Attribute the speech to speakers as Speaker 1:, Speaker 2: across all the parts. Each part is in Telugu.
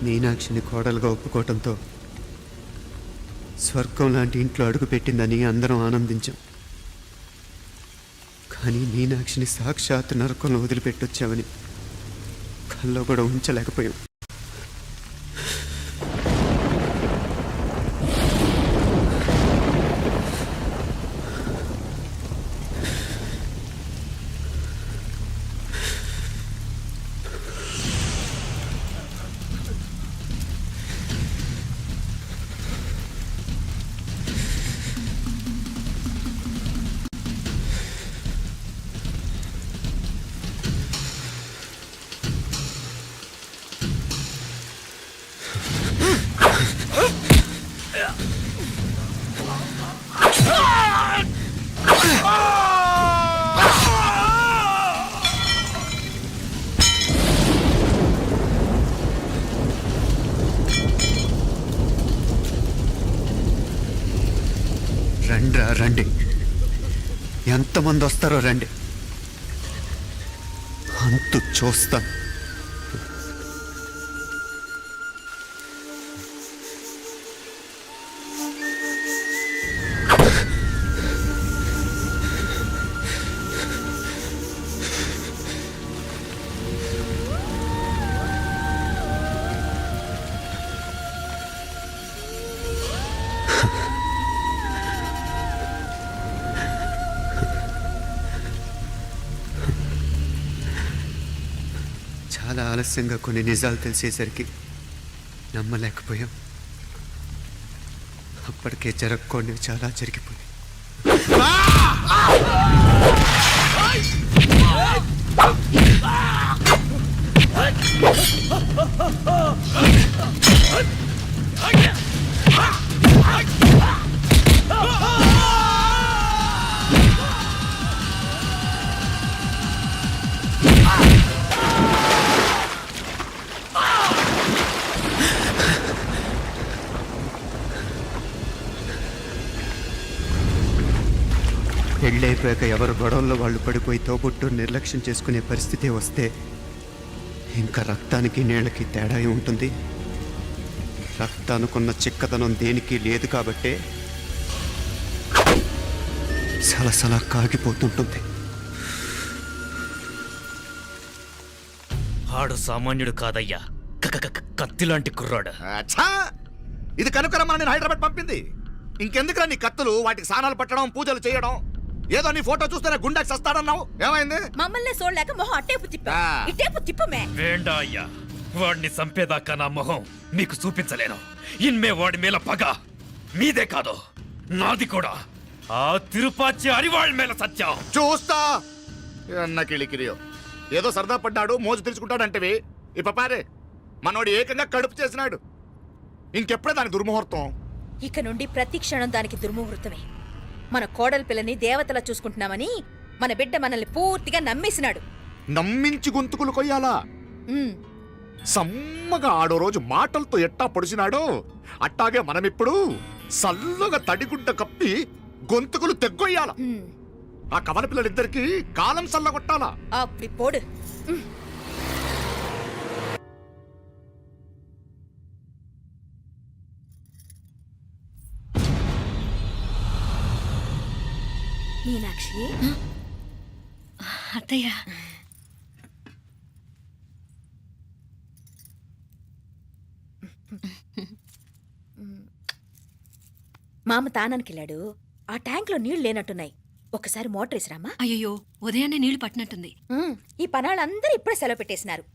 Speaker 1: మీనాక్షిని కోడలుగా ఒప్పుకోవటంతో స్వర్గం లాంటి ఇంట్లో అడుగుపెట్టిందని అందరం ఆనందించాం. కానీ మీనాక్షిని సాక్షాత్ నరకంలో వదిలిపెట్టొచ్చామని కల్లో కూడా ఉంచలేకపోయాం. రండి, ఎంతమంది వస్తారో రండి, అంతు చూస్తాను. చాలా ఆలస్యంగా కొన్ని నిజాలు తెలిసేసరికి నమ్మలేకపోయాం. అప్పటికే జరగకుండా చాలా జరిగిపోయాయి. పెళ్ళైపోయాక ఎవరు గొడవల్లో వాళ్ళు పడిపోయి తోబుట్టు నిర్లక్ష్యం చేసుకునే పరిస్థితి వస్తే ఇంకా రక్తానికి నీళ్ళకి తేడా ఉంటుంది. రక్తానుకున్న చిక్కదనం దేనికి లేదు కాబట్టే సలసలా కాగిపోతుంటుంది.
Speaker 2: ఆడు సామాన్యుడు కాదయ్యా, కత్తిలాంటి కుర్రాడు.
Speaker 3: ఇది కనుకరమ్మా నేను హైదరాబాద్ పంపింది. ఇంకెందుకురా నీ కత్తులు, వాటికి స్నానాలు పట్టడం, పూజలు చేయడం? ఏదో నీ ఫోటో చూస్తేనే గుండెకి సస్తాడన్నావు, ఏమైంది?
Speaker 4: మమ్మల్ని చూడలేక మొహం అట్టేపు తిప్పా, ఇట్టేపు తిప్పమే.
Speaker 2: వేండా అయ్యా, వాడిని చంపేదాకా నా మొహం మీకు చూపించలేను. ఇన్మే వాడి మేల పగ మీదే కాదు, నాది కూడా. ఆ తిరుపాచి అరివాళ్ళ మేల సత్యం
Speaker 3: చూస్తా. అన్న కిళికిరియో ఏదో సరదా పడ్డాడు, మోజు తెలుసుకుంటాడంటవి. ఈ పపారే మనోడు ఏకంగా కడుపు చేసినాడు. ఇంకెప్పుడే దాని దుర్ముహూర్తం.
Speaker 4: ఇక నుండి ప్రతి క్షణం దానికి దుర్ముహూర్తమే. మన కోడలి పిల్లని దేవతలా చూసుకుంటున్నామని మన బిడ్డ మనల్ని పూర్తిగా నమ్మేసినాడు.
Speaker 3: నమ్మించి గొంతుకులు కొయ్యాలా? సమ్మగా ఆడో రోజు మాటలతో ఎట్టా పొడిచినాడో అట్టాగే మనమిప్పుడు సల్లుగా తడిగుడ్డ కప్పి గొంతుకులు తెగ్గొయ్యాల. ఆ కవల పిల్లలిద్దరికి కాలం సల్లగొట్టాలా.
Speaker 4: అప్పుడు పోడు. మీనాక్షి,
Speaker 5: అత్తయ్య,
Speaker 4: మామ తానానికి వెళ్ళాడు. ఆ ట్యాంక్ లో నీళ్లు లేనట్టున్నాయి. ఒకసారి మోటార్ వేసిరామా.
Speaker 5: అయ్యో, ఉదయాన్నే నీళ్లు పట్టినట్టుంది.
Speaker 4: ఈ పనాళ్ళందరూ ఇప్పుడే సెలవు పెట్టేసినారు.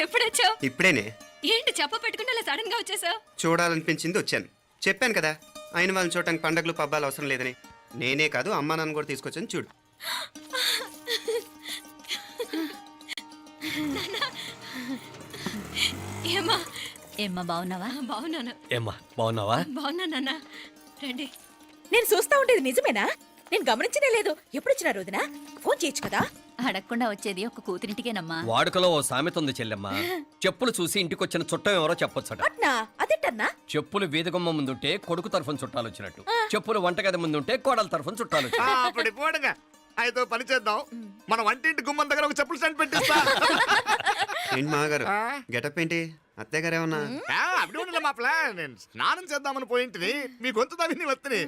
Speaker 5: ఎప్పుడొచ్చావు?
Speaker 1: ఇప్పుడేనే.
Speaker 5: ఏంటి చెప్ప పెట్టుకుంటే అలా సడన్ గా వచ్చేసావు?
Speaker 1: చూడాలనిపించింది వచ్చాను. చెప్పాను కదా ఆయన వాళ్ళని చూడటానికి పండగలు పబ్బాలు అవసరం లేదని. నేనే కాదు అమ్మా నాన్న కూడా తీసుకొచ్చాను చూడు.
Speaker 5: ఏమ్మా
Speaker 6: ఏమ్మా బాగున్నావా?
Speaker 5: బాగున్నాను.
Speaker 7: ఏమ్మా బాగున్నావా?
Speaker 5: బాగున్నా నాన్న. రండి.
Speaker 4: నేను చూస్తా ఉండేది నిజమేనా? నేను గమనించనే లేదు. ఎప్పుడొచ్చినా రోజున ఫోన్ చేయొచ్చు కదా.
Speaker 6: అడగకుండా వచ్చేది ఒక కూతురింటికేనమ్మా.
Speaker 7: వాడుకలో ఓ సామెత ఉంది చెల్లెమ్మ. చెప్పులు చూసి ఇంటికొచ్చిన చుట్టం ఎవరో చెప్పొచ్చట.
Speaker 4: అట్నా? అదేటన్నా?
Speaker 7: చెప్పులు వీధగుమ్మ ముందుంటే కొడుకు తరఫున చుట్టాలు వచ్చినట్టు, చెప్పులు వంటగది ముందుంటే కోడల తరఫున చుట్టాలు వచ్చినట్టు.
Speaker 3: అప్పుడు పోడుగా అయితే పని చేద్దాం. మన వంటింటి గుమ్మం దగ్గర ఒక చెప్పులు స్టాండ్ పెట్టిస్తా.
Speaker 1: ఏంటి మామగారు గెటప్ ఏంటి? అత్తయ్య గారు ఏమన్నా?
Speaker 3: అప్పుడు ఉండలే మా ప్లాన్. నేను స్నానం చేద్దామని పోయింటిని, మీ గొంతు తవ్వి వస్తుంది.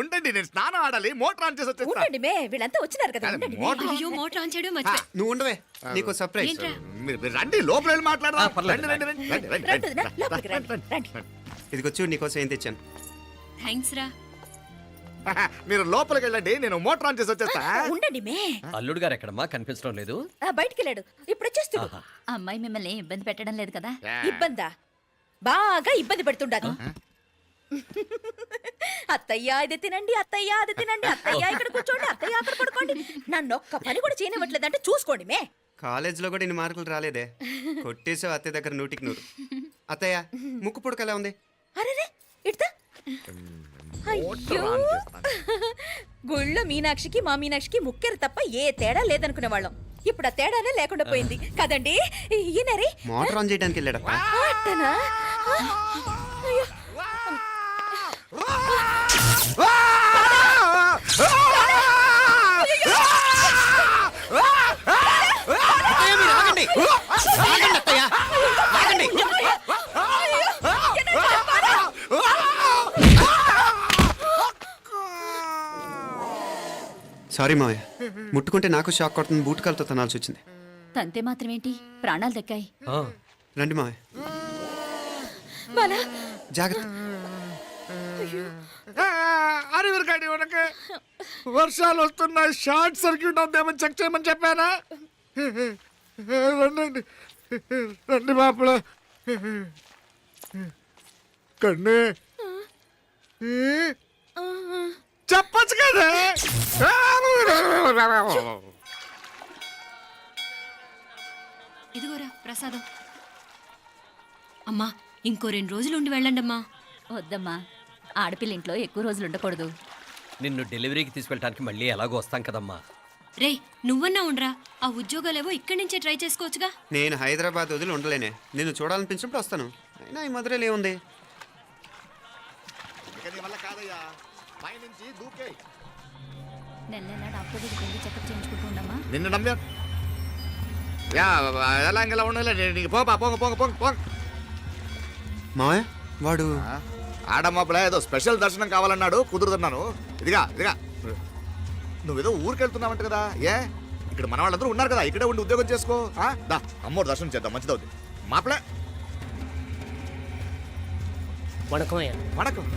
Speaker 3: ఉండండి, నేను స్నానం ఆడాలి, మోటార్ ఆన్ చేసి వచ్చేస్తా.
Speaker 4: ఉండండి మే, వీళ్ళంతా వచ్చినారు కదా. ఉండండి మే.
Speaker 3: మోటార్
Speaker 5: అయ్యో మోటార్ ఆన్ చేయడం మర్చిపోయా.
Speaker 1: నువ్వు ఉండవే, నీకు సర్ప్రైజ్.
Speaker 5: ఏంట్రా?
Speaker 3: మీరు రండి, లోపల వెళ్ళి మాట్లాడదాం.
Speaker 7: పర్లేదు.
Speaker 3: రండి, రండి, రండి, రండి,
Speaker 4: రండి వదినా,
Speaker 3: రండి.
Speaker 4: లోపలికి రండి, రండి.
Speaker 1: ఇదిగో చూడు నీకోసం ఏం తెచ్చాను.
Speaker 5: థ్యాంక్స్ రా.
Speaker 3: మీరు లోపలికి వెళ్ళండి, నేను మోటార్ ఆన్ చేసి వచ్చేస్తా.
Speaker 4: ఉండండి మే.
Speaker 7: అల్లుడు గారు ఎక్కడమ్మా కనిపించడం లేదు?
Speaker 4: బయటికి వెళ్ళాడు, ఇప్పుడు వచ్చేస్తాడు.
Speaker 7: ఆహా.
Speaker 6: అమ్మాయి మిమ్మల్ని ఇబ్బంది పెట్టడం లేదు కదా?
Speaker 4: ఇబ్బందా? బాగా ఇబ్బంది పెడుతుండదు. అత్తయ్య ఇది తినండి, అత్తయ్య అది తినండి, అత్తయ్య ఇక్కడ కూర్చోండి, అత్తయ్య అక్కడ పడుకోండి. నన్ను ఒక్క పని కూడా చేయనివ్వట్లేదంటే చూసుకోండి మే.
Speaker 1: కాలేజీలో కూడా ఇన్ని మార్కులు రాలేదే. కొట్టేసావు అత్తయ్య దగ్గర 100కి 100. అత్తయ్య ముక్కు పుడక ఎలా ఉంది?
Speaker 4: అరే ఇడతా. అయ్యో, గుళ్ళో మీనాక్షికి మా మీనాక్షికి ముక్కెరు తప్ప ఏ తేడా లేదనుకునే వాళ్ళం. ఇప్పుడు ఆ తేడానే లేకుండా పోయింది కదండి. ఈయనరే
Speaker 1: మోటార్ ఆన్ చేయడానికి వెళ్ళాడప్ప.
Speaker 4: అట్టనా? అయ్యో.
Speaker 1: సారీ మావయ్య, ముట్టుకుంటే నాకు షాక్ కొడుతుంది. బూటకాలతో తనాల్సి వచ్చింది.
Speaker 6: తంతే మాత్రమేంటి, ప్రాణాలు దక్కాయి.
Speaker 7: ఆ,
Speaker 1: రండి మావయ్య,
Speaker 4: బాలా,
Speaker 1: జాగ్రత్త.
Speaker 3: అరవిరకండి ఉనకే వర్షాలు వస్తున్నాయి, షార్ట్ సర్క్యూట్ అవుతామని చెక్ చేయమని చెప్పానా? రండి రండి మాపల కన్నే చెప్పచ్చు కదా.
Speaker 5: ఇదిగోరా ప్రసాదం. అమ్మా ఇంకో 2 రోజులు ఉండి వెళ్ళండమ్మా.
Speaker 6: వద్దమ్మా, ఆడపిల్ల ఇంట్లో ఎక్కువ రోజులు ఉండకూడదు.
Speaker 7: నిన్ను డెలివరీకి తీసుకెళ్ళడానికి మళ్ళీ ఎలాగో వస్తాం కదమ్మా.
Speaker 5: రేయ్ నువ్వన్నా ఉండరా, ఆ ఉద్యోగాలేవో ఇక్కడి నుంచే ట్రై చేసుకోవచ్చుగా.
Speaker 1: నేను హైదరాబాద్ వదిలి ఉండలేనే. నిన్ను చూడాలనిపించినప్పుడు వస్తాను. అయినా ఈ మధురైలో ఏముంది?
Speaker 3: వల్ల కాదయ్యా, పైనుంచి దూకే.
Speaker 6: నెల నెల డాక్టర్ దగ్గరికి వెళ్ళి చెకప్ చేయించుకుంటూ ఉండమ్మా.
Speaker 3: నిన్ను నమ్మా యా ఎలా ఇంకెలా ఉండాలి. నీకు పోపా పోంగ పోంగ పోంగ పోంగ.
Speaker 1: మావయ్య వాడు
Speaker 3: ఆడమ్మప్పుడే ఏదో స్పెషల్ దర్శనం కావాలన్నాడు, కుదురుతున్నాను. ఇదిగా నువ్వేదో ఊరికెళ్తున్నావంట కదా. ఏ ఇక్కడ మన వాళ్ళందరూ ఉన్నారు కదా, ఇక్కడే ఉండి ఉద్యోగం చేసుకో. దా అమ్మోడు దర్శనం చేద్దాం, మంచిదవుతుంది. మాపలే వణకం.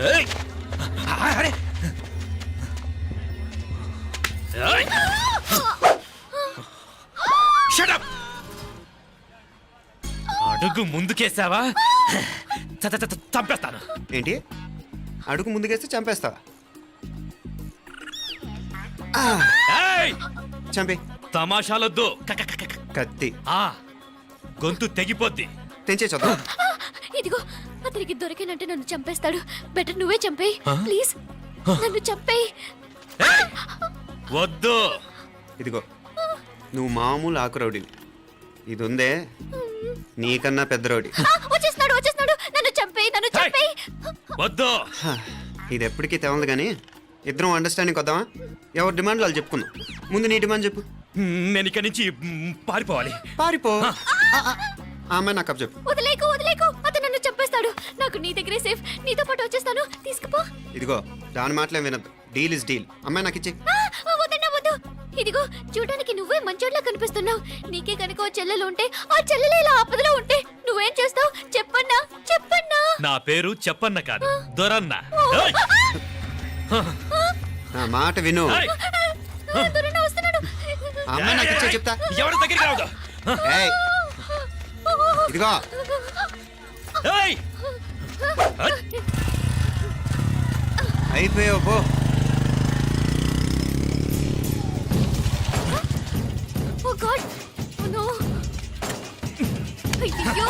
Speaker 2: ఏయ్! అరే! ఏయ్! Shut up! అడుగు ముందుకేసావా చంపేస్తాను.
Speaker 1: ఏంటి? అడుగు ముందుకేస్తే చంపేస్తావా?
Speaker 2: ఏయ్!
Speaker 1: చంపి.
Speaker 2: తమాషాలొద్దు.
Speaker 1: కత్తి
Speaker 2: ఆ గొంతు తెగిపోద్ది.
Speaker 1: తెంచే చూద్దాం.
Speaker 8: ఇదిగో అతనికి దొరికినంటే నన్ను చంపేస్తాడు. బెటర్ నువ్వే చంపేయి ప్లీజ్, నన్ను చంపేయి.
Speaker 2: ఏయ్! వద్దు.
Speaker 1: ఇదిగో నువ్వు మామూలు ఆకు రౌడీవి. ఇది ఉందే నీకన్నా పెద్ద రౌడీ.
Speaker 8: వచ్చేస్తున్నాడు నన్ను చంపేయి, నన్ను
Speaker 2: ఏయ్!
Speaker 8: చంపేయి.
Speaker 2: వద్దు.
Speaker 1: హ, ఇది ఎప్పటికీ తెవలదు కానీ ఇద్దరం అండర్స్టాండింగ్ వద్దామా? ఎవరి డిమాండ్లు వాళ్ళు చెప్పుకుందాం. ముందు నీ డిమాండ్ చెప్పు.
Speaker 2: నేను ఇక్కడి నుంచి పారిపోవాలి.
Speaker 1: పారిపో ఆమె నాకు అప్ చెప్పు.
Speaker 8: వదిలేకు వదిలేకు, అతను నన్ను చంపేస్తాడు. నాకు నీ దగ్గరే సేఫ్, నీతో పాటు వచ్చేస్తాను. తీసుకుపో.
Speaker 1: ఇదిగో దాని మాటలే వినద్దు. Deal is deal. అమ్మాయి నాకు ఇచ్చే.
Speaker 8: వద్దన్నా వద్దు. ఇదిగో చూడడానికి నువ్వే మంచోట్లా కనిపిస్తున్నావు. నీకే కనుక ఓ చెల్లెలు ఉంటే, ఆ చెల్లెలు ఇలా ఆపదలో ఉంటే నువ్వేం చేస్తావు చెప్పన్నా? చెప్పన్నా.
Speaker 2: నా పేరు చెప్పన్న కాదు, దొరన్న. ఏయ్!
Speaker 1: నా మాట విను.
Speaker 2: ఏయ్!
Speaker 8: దూరాన వస్తున్నాడు.
Speaker 1: ఆ అమ్మాయి నాకు ఇచ్చే చెప్తా.
Speaker 2: ఎవరి దగ్గరికి రావద్దు.
Speaker 1: ఏయ్, ఇదిగో
Speaker 2: ఏయ్!
Speaker 1: అయిపోయావు పో.
Speaker 8: ఓ గాడ్, ఓ నో. అయ్యో.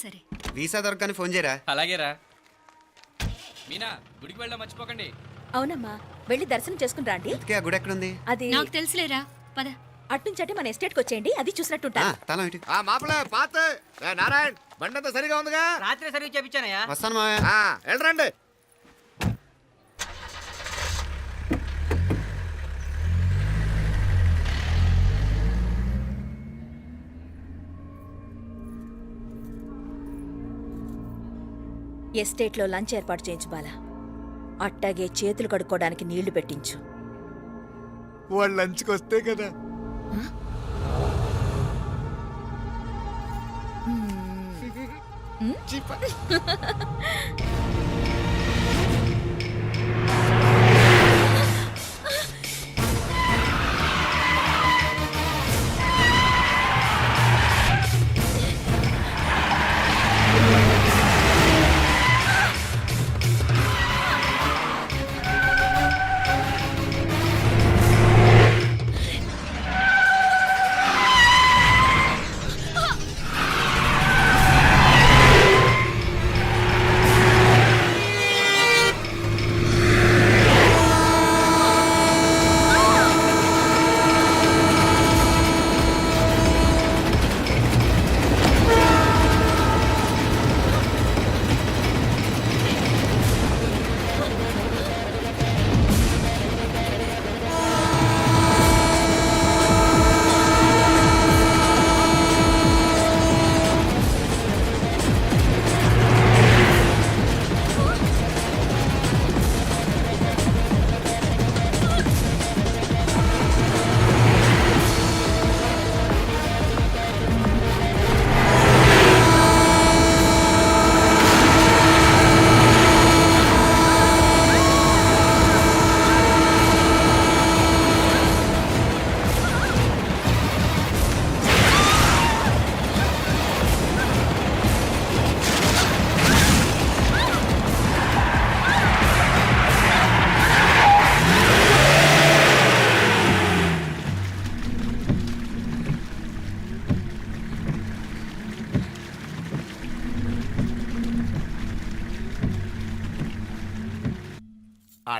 Speaker 5: సరే.
Speaker 1: వీసా దొరకని ఫోన్ చేయరా.
Speaker 7: అలాగేరా. మీనా, గుడికి వెళ్ళడం మర్చిపోకండి.
Speaker 4: అవునమ్మా, వెళ్ళి దర్శనం చేసుకుని రండి.
Speaker 1: ఇంతకీ ఆ గుడి ఎక్కడుంది?
Speaker 4: అది
Speaker 5: నాకు తెలుసులేరా, పద.
Speaker 4: అట్నుంచంటే మన ఎస్టేట్కి వచ్చేయండి, అది చూసినట్టుంటా.
Speaker 1: తల ఇటు.
Speaker 3: ఆ మాపలే పాత నారాయణ్ బండంతా సరిగా ఉందిగా.
Speaker 9: రాత్రి సర్వీస్ చేయించానయ్యా.
Speaker 1: వస్తాను మావయ్య.
Speaker 3: వెళ్ళరండి.
Speaker 4: ఎస్టేట్లో లంచ్ ఏర్పాటు చేయించు బాలా. అట్టాగే చేతులు కడుక్కోవడానికి నీళ్లు పెట్టించు.
Speaker 3: వాళ్ళు లంచ్కి వస్తే కదా.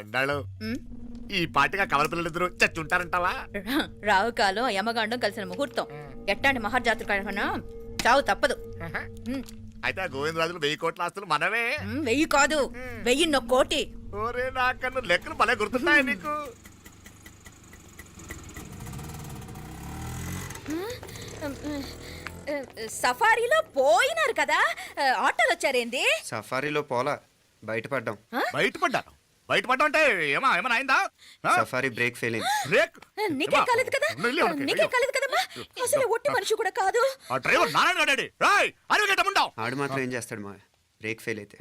Speaker 3: అన్నాడు ఈ పాటిగా కవల పిల్లలిద్దరూ చచ్చుంటారంటావా?
Speaker 4: రావు కాలం యమగాండం కలిసిన ముహూర్తం. ఎట్టాంటి మహర్జాతృ కన్నా చావు తప్పదు.
Speaker 3: అయితే ఆ గోవిందరాజులు 1000 కోట్ల ఆస్తులు మనమే.
Speaker 4: 1000 కాదు, 1001 కోటి.
Speaker 3: ఓరే నాకన్ను లెక్కలు భలే గుర్తున్నాయి నీకు.
Speaker 4: సఫారీలో పోయినారు కదా, ఆటోలు వచ్చారేంది?
Speaker 1: సఫారీలో పోలా, బయటపడ్డాం.
Speaker 3: బయటపడ్డాను. బయటపడ్డా అంటే ఏమైనా అయిందా?
Speaker 1: సఫారీ బ్రేక్ ఫెయిల్ అయింది.
Speaker 3: బ్రేక్
Speaker 4: నీకే కాలేదు కదా, నీకే కాలేదు కదమ్మా. అసలు ఒట్టి మనిషి కూడా కాదు.
Speaker 3: ఆ డ్రైవర్ నారాయణ గాడి. రాయ్ అరవిగేట ముండావు.
Speaker 1: ఆడు మాత్రం ఏం చేస్తాడు మా బ్రేక్ ఫెయిల్ అయితే.